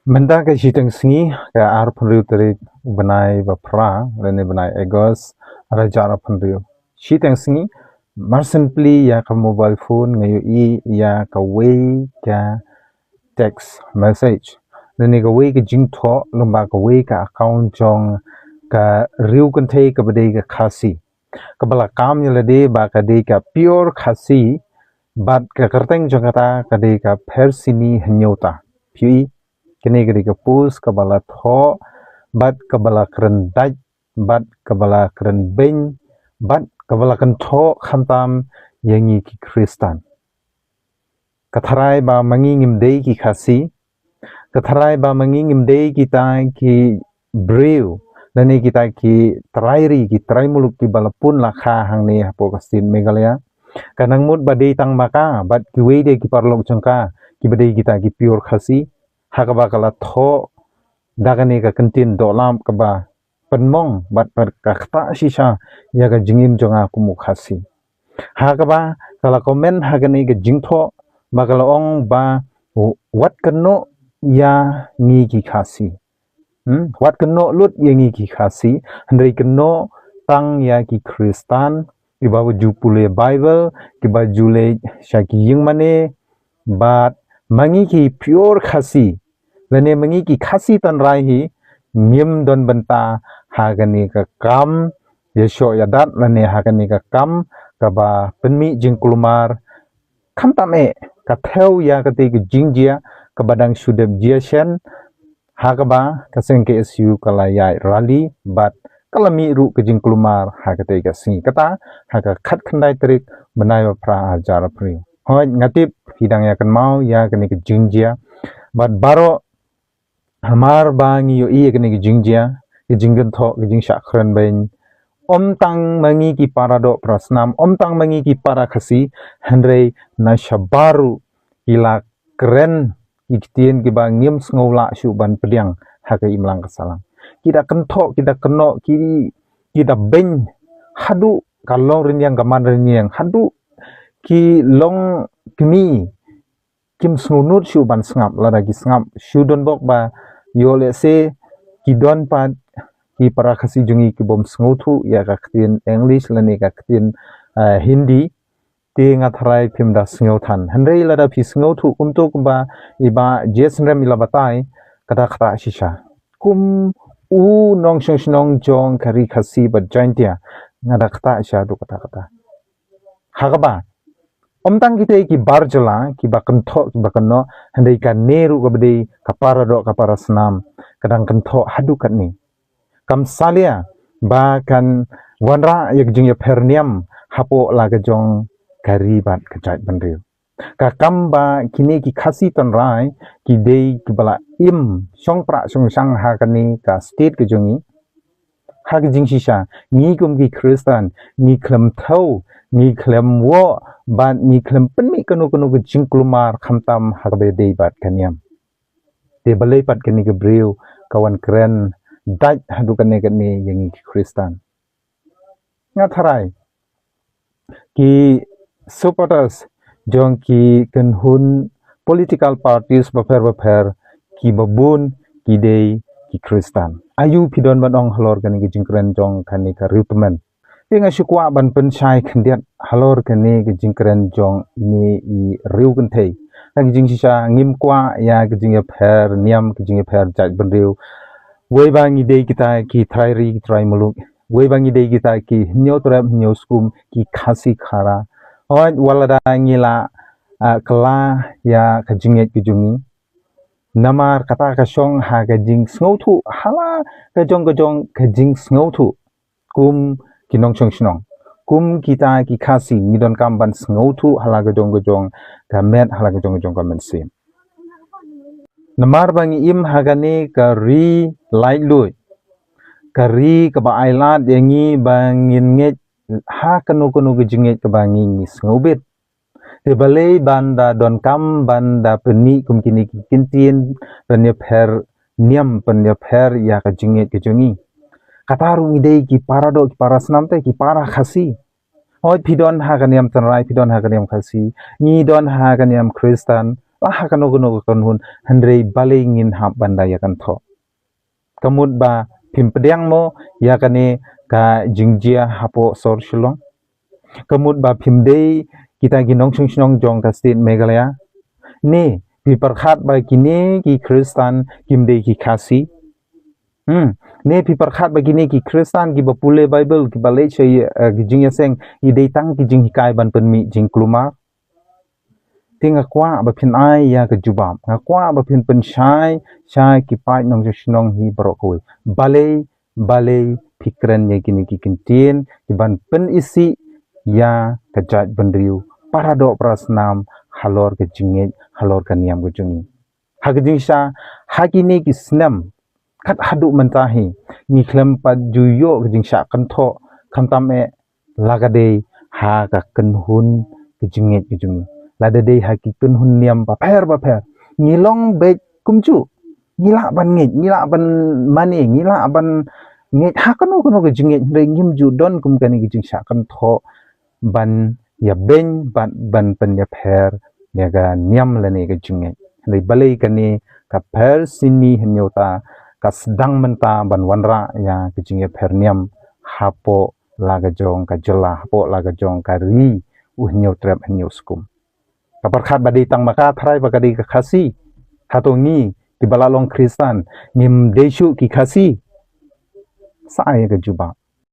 Menda ke siteng singi ke ar penriu terik benai bapra rene benai egos raja ar penriu siteng singi mar simply ya ka mobile phone ngayu I ya ka way ka text message rene ka way ka jingtho lomba ka way ka account jong ka riu kan thei ka bade ka khasi ka bala kam yalade ba ka de ka pure khasi bat ka kerteng jong kata ka de ka persini hanyota pui kini gede ke pus kabala tho bat kabala keren daj bat kabala keren beng bat kabala kan tho khantam yangi ki kristan katharai ba mangi ngimdei ki khasi katharai ba mangi ngimdei kita ki breu dani kita ki trairi ki traimuluk ki balapun lakha hangni hapo kasin megalaya kanang mut badei tang maka bat ki wede ki parlok jangka ki badei kita ki pure khasi hakaba kala tho dagane ka kentin dolam kaba penmong bat per ka khta sisa ya ka jingim jonga kumu khasi hakaba kala komen hagane ka jingtho bakala ong ba wat keno ya ngi ki khasi wat keno lut ya ngi ki khasi handai keno tang ya ki kristan iba jupule bible kiba jule shaki yingmane bat mangi ki pure khasi lene mangi ki khasi tan rai hi ngim don benta hagani ka kam yesho yadat lene hagani ka kam kaba penmi jingkulumar khamtame ka theu ya ka te ki jingjia kabadang shudeb jiashen hagaba kaseng ke su kala yai rally bat kalami ru ke jingkulumar hagate ka singi kata haga khat khandai trik benai pra ajar pri hoi ngatip hidang ya kan mau ya kani ke jingjia bat baro hamar bangi yo iya kene jingjia jinggen tho jing shakhren ben tang mangi ki parado prasnam tang mangi ki para khasi handrei na shabaru ila keren iktien ki bangim sngola shu ban pediang haka imlang kasalang kita kentho kita keno kita ben hadu kalong rinyang gaman rinyang hadu ki long kmi kim snunut shu ban sngap lada ki sngap shu don bok ba yo le se ki don pa ki para khasi jungi ki bom sngotu ya ka ktin english lani ka ktin hindi te nga thrai phim da sngotan handrei lada phi sngotu kumto kumba iba jesrem ila batai kata kata shisha kum u nong shong jong kari khasi ba jaintia ngada kata sha du kata hagaba tang kita ki barjala ki bakentho ki bakano handai ka neru ka bedi kapara do kapara senam kadang kentho hadu kat ni kam salia ba kan wanra yak jing ya perniam hapo la ka jong karibat kejat bandeu ka kamba kini ki khasi ton rai ki dei ki bala im song pra song sang ha kani ka state ke jongi ha ki jing shisha ni kum ki kristan ni klem thau ni klem wo ban ni klem penmi kanu ke jingklumar khamtam hakbe dei bat kaniam te balai pat kani ke breu kawan keren daj hadu kani yangi ki kristan ngatharai ki supporters jong ki kenhun political parties bafer ki babun ki dei ki kristan ayu pidon banong halor kani ki jingkren jong kani ka recruitment Tinga shukwa ban penchai khendiat halor kene ke jingkren jong ini I riu kan thei ka jing sisa ngim kwa ya ke jing pher niam ke jing pher jat bandeu wei bangi dei kita ki thairi trai muluk wei bangi dei kita ki nyo trap nyo skum ki khasi khara hoi walada ngila kala ya ke jinget ke jungi namar kata ka shong ha ke jing sngotu hala ke jong ke jing sngotu kum kinong chong shnong kum kita ki khasi midon kamban sngotu halaga jong ka met halaga jong ka mensim namar bangi im hagane ka ri light lui ka ri ka ba ailat yangi bangin nget ha kanu ke jinget ka bangi ni snobit te balai banda don kam banda peni kum kini ki kintien pen pher niam pen pher ya ka jinget ke jongi kataru idei ki parado ki parasnam te ki para khasi hoi pidon haganiam tanrai pidon haganiam khasi ni don haganiam kristan lah kanu hun hendrei balei ngin hap banda ya kan tho kamut ba phim pedang mo ya kane ka jingjia hapo sor shilong kamut ba phim dei kita ginong chung jong ka state Meghalaya ne piparkhat ba kini ki Kristan kimde ki khasi ne piparkhat ba kini ki Kristan ki bapule Bible ki balei chei ki jingya seng i dei tang ki jing hikai ban penmi jing kluma tinga kwa ba phin ai ya ka jubam ngakwa ba phin pen shai ki pai nong jong hi brokoi balei fikran ye kini ki kintin ki ban pen isi ya ka jat bandriu parado prasnam halor ke jingit halor ka niam ke jungi hagdisha hakini ki snam khat hadu mentahi ni klem pad juyo ke jingsha kan tho khamtam e lagade ha ka kenhun ke jingit ke jungi lada dei haki kenhun niam ba pher ngilong be kumchu ngila ban mani ngila ban nge ha kanu ke jingit re ngim ju don kum kani ke jingsha kan tho ban ya ben ban pen ya pher ya ga niam lani ke jingit le balei kani ka pher sini hnyota ka sedang menta ban wanra ya ke jingit pher niam hapo laga jong ka jela hapo laga jong ka ri uhnyo trap hnyo skum kaparkhat badi tang maka thrai bakadi ka khasi hatongi ti balalong Kristan ngim desu ki khasi sai ke juba